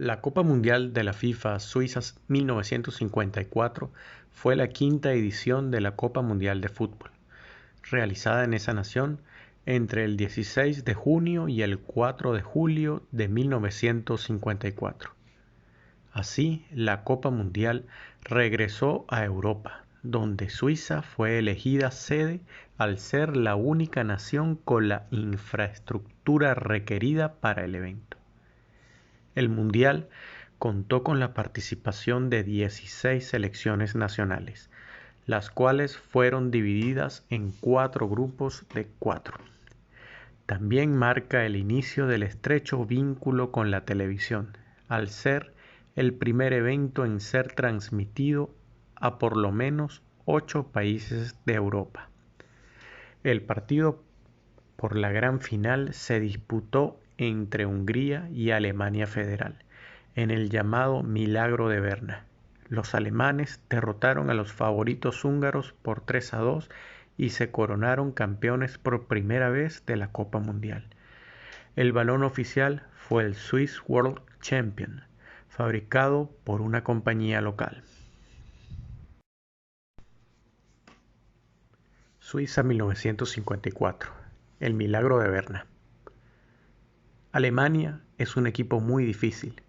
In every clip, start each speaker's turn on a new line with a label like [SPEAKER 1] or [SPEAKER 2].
[SPEAKER 1] La Copa Mundial de la FIFA Suiza 1954 fue la quinta edición de la Copa Mundial de Fútbol, realizada en esa nación entre el 16 de junio y el 4 de julio de 1954. Así, la Copa Mundial regresó a Europa, donde Suiza fue elegida sede al ser la única nación con la infraestructura requerida para el evento. El Mundial contó con la participación de 16 selecciones nacionales, las cuales fueron divididas en 4 grupos de 4. También marca el inicio del estrecho vínculo con la televisión, al ser el primer evento en ser transmitido a por lo menos 8 países de Europa. El partido por la gran final se disputó entre Hungría y Alemania Federal, en el llamado Milagro de Berna. Los alemanes derrotaron a los favoritos húngaros por 3-2 y se coronaron campeones por primera vez de la Copa Mundial. El balón oficial fue el Swiss World Champion, fabricado por una compañía local. Suiza 1954. El Milagro de Berna. Alemania es un equipo muy difícil.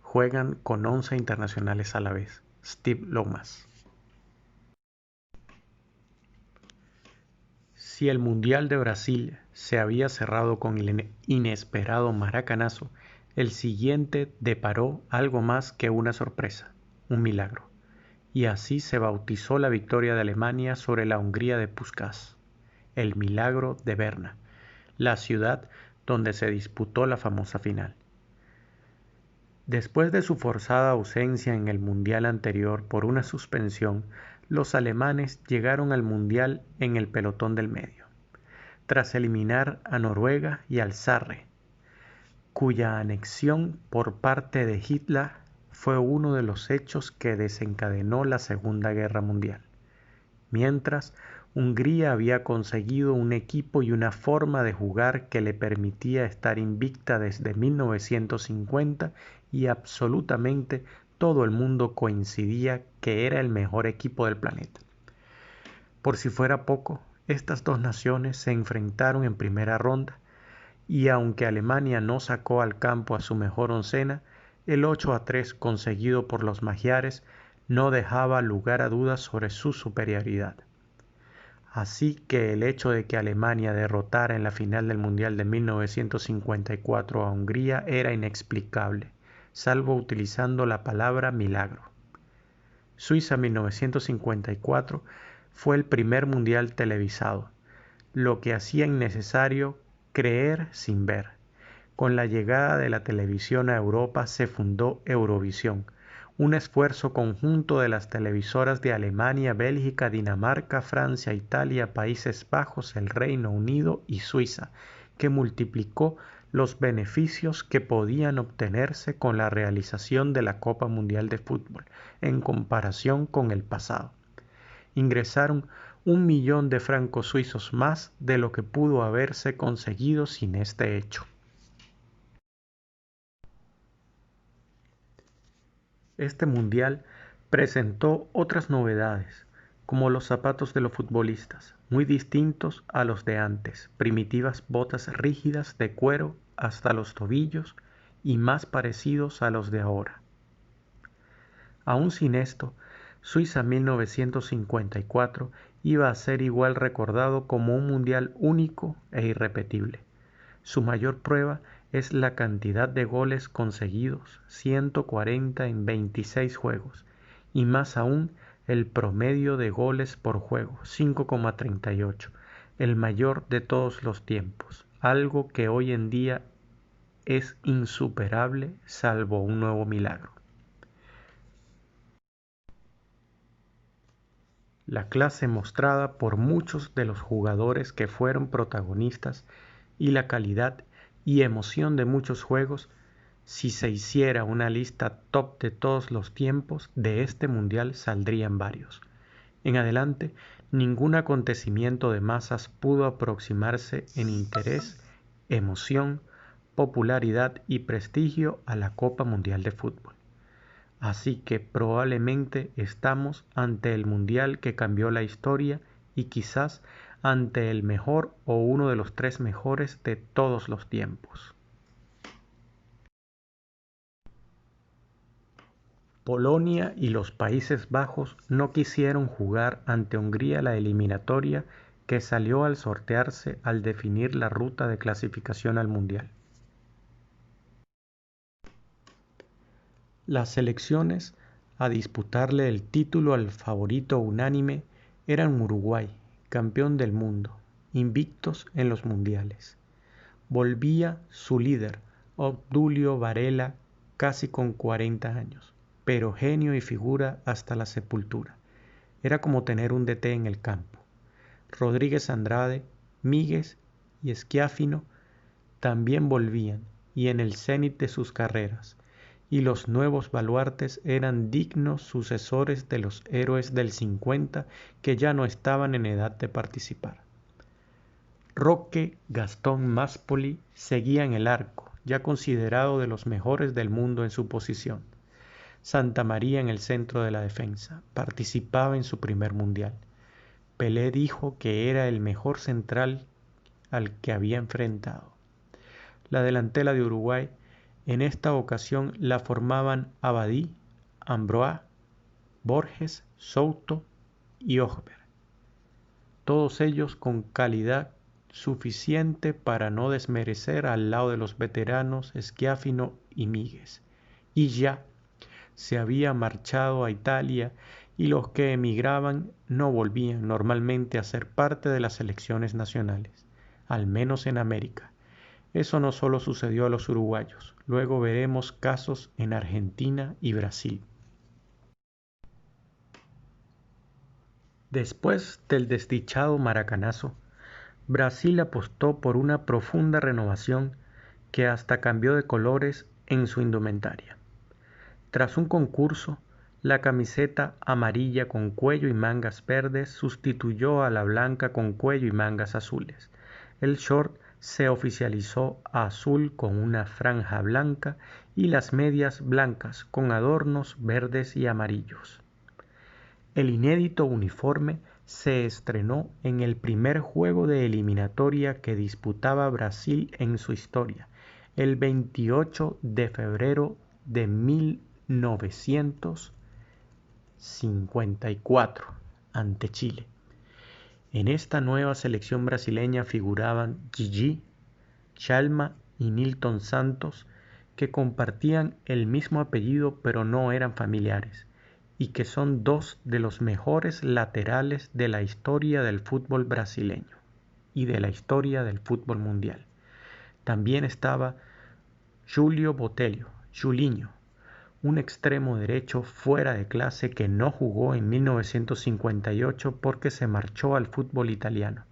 [SPEAKER 1] Juegan con 11 internacionales a la vez. Steve Lomas. Si el Mundial de Brasil se había cerrado con el inesperado maracanazo, el siguiente deparó algo más que una sorpresa, un milagro. Y así se bautizó la victoria de Alemania sobre la Hungría de Puskás, el Milagro de Berna, la ciudad donde se disputó la famosa final. Después de su forzada ausencia en el Mundial anterior por una suspensión, los alemanes llegaron al Mundial en el pelotón del medio, tras eliminar a Noruega y al Sarre, cuya anexión por parte de Hitler fue uno de los hechos que desencadenó la Segunda Guerra Mundial. Mientras, Hungría había conseguido un equipo y una forma de jugar que le permitía estar invicta desde 1950 y absolutamente todo el mundo coincidía que era el mejor equipo del planeta. Por si fuera poco, estas dos naciones se enfrentaron en primera ronda y aunque Alemania no sacó al campo a su mejor oncena, el 8-3 conseguido por los magiares no dejaba lugar a dudas sobre su superioridad. Así que el hecho de que Alemania derrotara en la final del Mundial de 1954 a Hungría era inexplicable, salvo utilizando la palabra milagro. Suiza 1954 fue el primer mundial televisado, lo que hacía innecesario creer sin ver. Con la llegada de la televisión a Europa se fundó Eurovisión, un esfuerzo conjunto de las televisoras de Alemania, Bélgica, Dinamarca, Francia, Italia, Países Bajos, el Reino Unido y Suiza, que multiplicó los beneficios que podían obtenerse con la realización de la Copa Mundial de Fútbol en comparación con el pasado. Ingresaron 1.000.000 de francos suizos más de lo que pudo haberse conseguido sin este hecho. Este mundial presentó otras novedades, como los zapatos de los futbolistas, muy distintos a los de antes, primitivas botas rígidas de cuero hasta los tobillos y más parecidos a los de ahora. Aún sin esto, Suiza 1954 iba a ser igual recordado como un mundial único e irrepetible. Su mayor prueba es la cantidad de goles conseguidos, 140 en 26 juegos, y más aún el promedio de goles por juego, 5,38, el mayor de todos los tiempos, algo que hoy en día es insuperable salvo un nuevo milagro. La clase mostrada por muchos de los jugadores que fueron protagonistas y la calidad y emoción de muchos juegos, si se hiciera una lista top de todos los tiempos de este mundial saldrían varios. En adelante, ningún acontecimiento de masas pudo aproximarse en interés, emoción, popularidad y prestigio a la Copa Mundial de Fútbol. Así que probablemente estamos ante el Mundial que cambió la historia y quizás ante el mejor o uno de los tres mejores de todos los tiempos. Polonia y los Países Bajos no quisieron jugar ante Hungría la eliminatoria que salió al sortearse al definir la ruta de clasificación al Mundial. Las selecciones a disputarle el título al favorito unánime eran Uruguay, campeón del mundo, invictos en los mundiales. Volvía su líder, Obdulio Varela, casi con 40 años, pero genio y figura hasta la sepultura. Era como tener un DT en el campo. Rodríguez Andrade, Míguez y Schiaffino también volvían y en el cenit de sus carreras, y los nuevos baluartes eran dignos sucesores de los héroes del 50 que ya no estaban en edad de participar. Roque Gastón Máspoli seguía en el arco, ya considerado de los mejores del mundo en su posición. Santa María en el centro de la defensa, participaba en su primer mundial. Pelé dijo que era el mejor central al que había enfrentado. La delantera de Uruguay en esta ocasión la formaban Abadí, Ambroise, Borges, Souto y Ogber, todos ellos con calidad suficiente para no desmerecer al lado de los veteranos Schiaffino y Míguez. Y ya se había marchado a Italia y los que emigraban no volvían normalmente a ser parte de las selecciones nacionales, al menos en América. Eso no solo sucedió a los uruguayos, luego veremos casos en Argentina y Brasil. Después del desdichado maracanazo, Brasil apostó por una profunda renovación que hasta cambió de colores en su indumentaria. Tras un concurso, la camiseta amarilla con cuello y mangas verdes sustituyó a la blanca con cuello y mangas azules. El short se oficializó azul con una franja blanca y las medias blancas con adornos verdes y amarillos. El inédito uniforme se estrenó en el primer juego de eliminatoria que disputaba Brasil en su historia, el 28 de febrero de 1954, ante Chile. En esta nueva selección brasileña figuraban Gigi, Chalma y Nilton Santos, que compartían el mismo apellido pero no eran familiares, y que son dos de los mejores laterales de la historia del fútbol brasileño y de la historia del fútbol mundial. También estaba Julio Botelho, Julinho, un extremo derecho fuera de clase que no jugó en 1958 porque se marchó al fútbol italiano,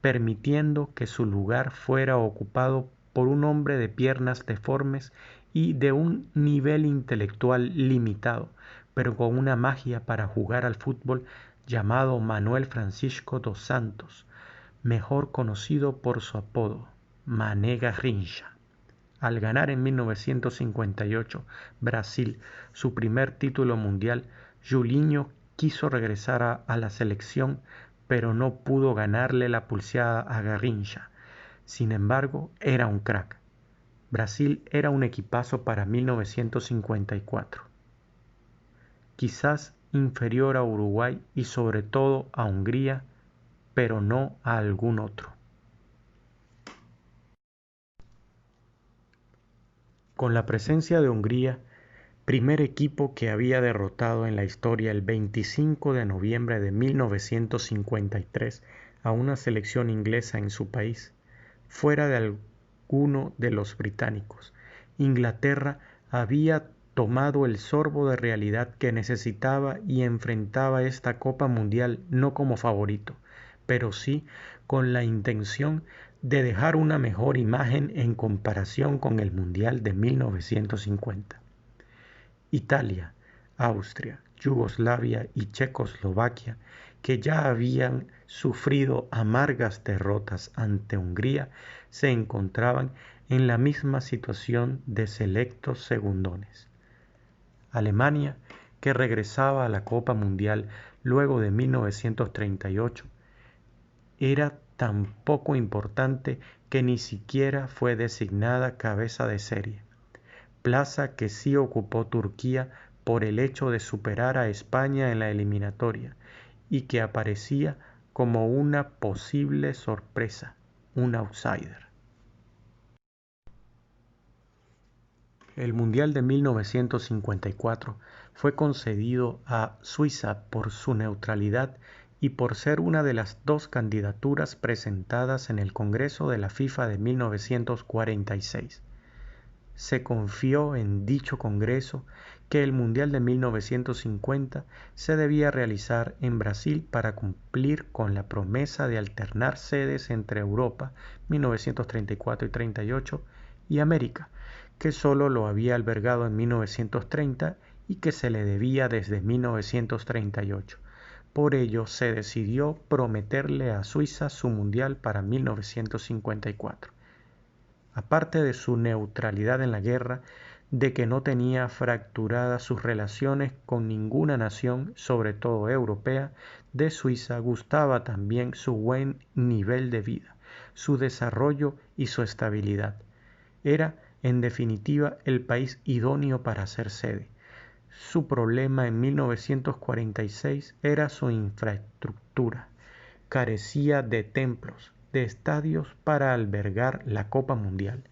[SPEAKER 1] permitiendo que su lugar fuera ocupado por un hombre de piernas deformes y de un nivel intelectual limitado, pero con una magia para jugar al fútbol, llamado Manuel Francisco dos Santos, mejor conocido por su apodo, Mané Garrincha. Al ganar en 1958 Brasil su primer título mundial, Julinho quiso regresar a la selección, pero no pudo ganarle la pulseada a Garrincha. Sin embargo, era un crack. Brasil era un equipazo para 1954. Quizás inferior a Uruguay y sobre todo a Hungría, pero no a algún otro. Con la presencia de Hungría, primer equipo que había derrotado en la historia el 25 de noviembre de 1953 a una selección inglesa en su país, fuera de alguno de los británicos, Inglaterra había tomado el sorbo de realidad que necesitaba y enfrentaba esta Copa Mundial no como favorito, pero sí con la intención de dejar una mejor imagen en comparación con el Mundial de 1950. Italia, Austria, Yugoslavia y Checoslovaquia, que ya habían sufrido amargas derrotas ante Hungría, se encontraban en la misma situación de selectos segundones. Alemania, que regresaba a la Copa Mundial luego de 1938, era tan poco importante que ni siquiera fue designada cabeza de serie, plaza que sí ocupó Turquía por el hecho de superar a España en la eliminatoria y que aparecía como una posible sorpresa, un outsider. El Mundial de 1954 fue concedido a Suiza por su neutralidad y por ser una de las dos candidaturas presentadas en el Congreso de la FIFA de 1946. Se confió en dicho Congreso que el Mundial de 1950 se debía realizar en Brasil para cumplir con la promesa de alternar sedes entre Europa 1934 y 38 y América, que solo lo había albergado en 1930 y que se le debía desde 1938. Por ello se decidió prometerle a Suiza su mundial para 1954. Aparte de su neutralidad en la guerra, de que no tenía fracturadas sus relaciones con ninguna nación, sobre todo europea, de Suiza gustaba también su buen nivel de vida, su desarrollo y su estabilidad. Era, en definitiva, el país idóneo para ser sede. Su problema en 1946 era su infraestructura. Carecía de templos, de estadios para albergar la Copa Mundial,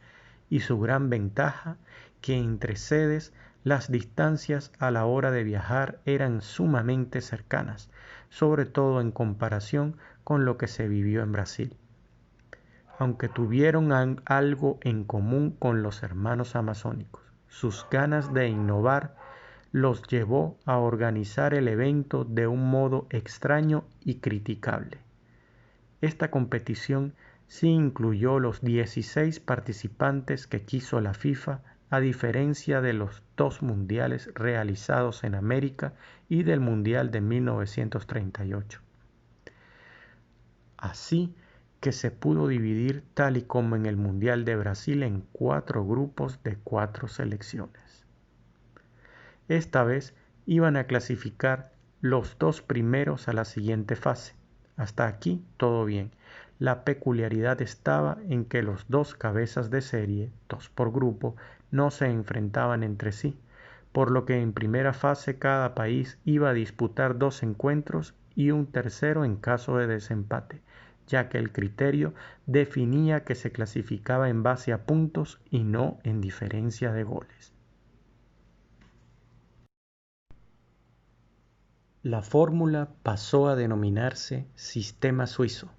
[SPEAKER 1] y su gran ventaja, que entre sedes las distancias a la hora de viajar eran sumamente cercanas, sobre todo en comparación con lo que se vivió en Brasil. Aunque tuvieron algo en común con los hermanos amazónicos, sus ganas de innovar los llevó a organizar el evento de un modo extraño y criticable. Esta competición sí incluyó los 16 participantes que quiso la FIFA, a diferencia de los dos mundiales realizados en América y del Mundial de 1938. Así que se pudo dividir tal y como en el Mundial de Brasil en 4 grupos de 4 selecciones. Esta vez iban a clasificar los 2 primeros a la siguiente fase. Hasta aquí todo bien. La peculiaridad estaba en que los 2 cabezas de serie, 2 por grupo, no se enfrentaban entre sí, por lo que en primera fase cada país iba a disputar 2 encuentros y un tercero en caso de desempate, ya que el criterio definía que se clasificaba en base a puntos y no en diferencia de goles. La fórmula pasó a denominarse sistema suizo.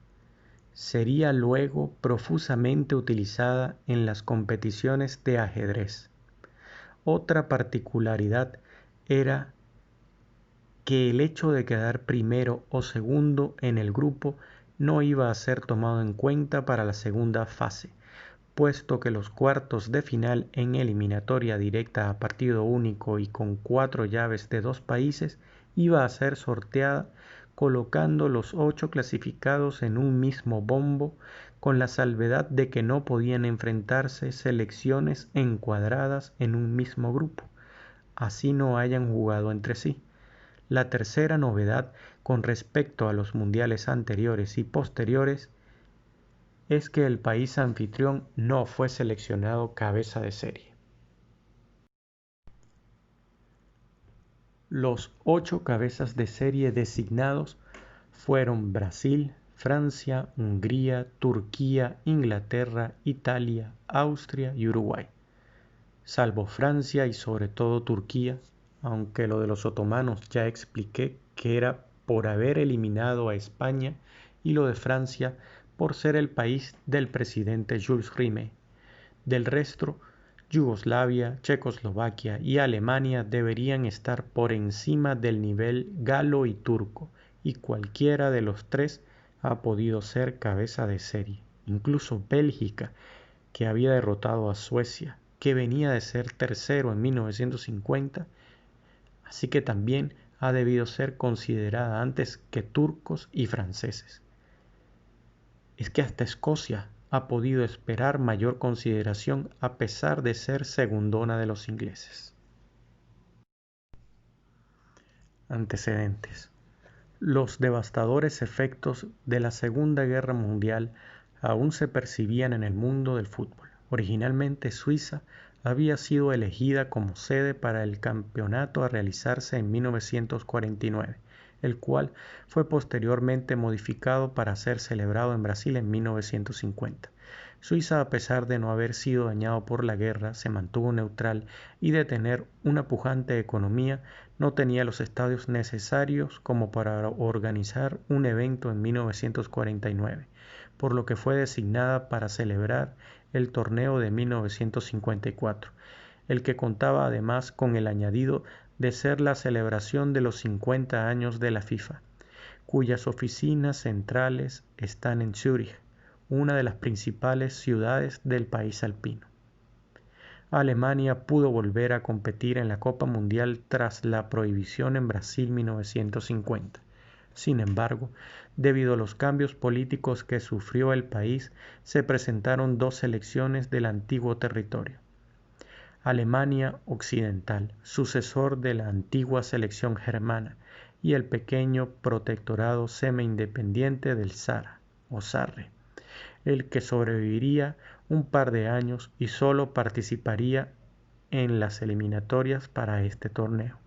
[SPEAKER 1] Sería luego profusamente utilizada en las competiciones de ajedrez. Otra particularidad era que el hecho de quedar primero o segundo en el grupo no iba a ser tomado en cuenta para la segunda fase, puesto que los cuartos de final en eliminatoria directa a partido único y con 4 llaves de 2 países iba a ser sorteada colocando los 8 clasificados en un mismo bombo, con la salvedad de que no podían enfrentarse selecciones encuadradas en un mismo grupo, así no hayan jugado entre sí. La tercera novedad con respecto a los mundiales anteriores y posteriores es que el país anfitrión no fue seleccionado cabeza de serie. Los 8 cabezas de serie designados fueron Brasil, Francia, Hungría, Turquía, Inglaterra, Italia, Austria y Uruguay. Salvo Francia y sobre todo Turquía, aunque lo de los otomanos ya expliqué que era por haber eliminado a España, y lo de Francia por ser el país del presidente Jules Rimet. Del resto, Yugoslavia, Checoslovaquia y Alemania deberían estar por encima del nivel galo y turco, y cualquiera de los tres ha podido ser cabeza de serie. Incluso Bélgica, que había derrotado a Suecia, que venía de ser tercero en 1950, así que también ha debido ser considerada antes que turcos y franceses. Es que hasta Escocia ha podido esperar mayor consideración a pesar de ser segundona de los ingleses. Antecedentes. Los devastadores efectos de la Segunda Guerra Mundial aún se percibían en el mundo del fútbol. Originalmente Suiza había sido elegida como sede para el campeonato a realizarse en 1949, el cual fue posteriormente modificado para ser celebrado en Brasil en 1950. Suiza, a pesar de no haber sido dañado por la guerra, se mantuvo neutral y de tener una pujante economía, no tenía los estadios necesarios como para organizar un evento en 1949, por lo que fue designada para celebrar el torneo de 1954, el que contaba además con el añadido de ser la celebración de los 50 años de la FIFA, cuyas oficinas centrales están en Zúrich, una de las principales ciudades del país alpino. Alemania pudo volver a competir en la Copa Mundial tras la prohibición en Brasil 1950. Sin embargo, debido a los cambios políticos que sufrió el país, se presentaron dos selecciones del antiguo territorio. Alemania Occidental, sucesor de la antigua selección germana, y el pequeño protectorado semi-independiente del Sara o Sarre, el que sobreviviría un par de años y solo participaría en las eliminatorias para este torneo.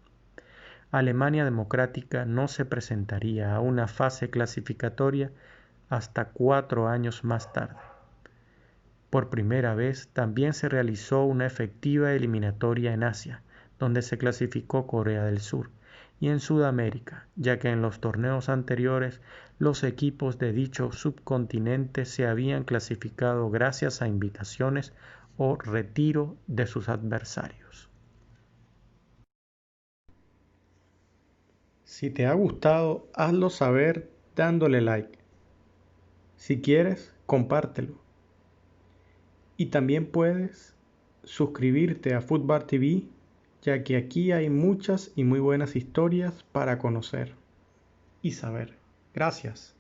[SPEAKER 1] Alemania Democrática no se presentaría a una fase clasificatoria hasta 4 años más tarde. Por primera vez también se realizó una efectiva eliminatoria en Asia, donde se clasificó Corea del Sur, y en Sudamérica, ya que en los torneos anteriores los equipos de dicho subcontinente se habían clasificado gracias a invitaciones o retiro de sus adversarios. Si te ha gustado, hazlo saber dándole like. Si quieres, compártelo. Y también puedes suscribirte a Footbar TV, ya que aquí hay muchas y muy buenas historias para conocer y saber. Gracias.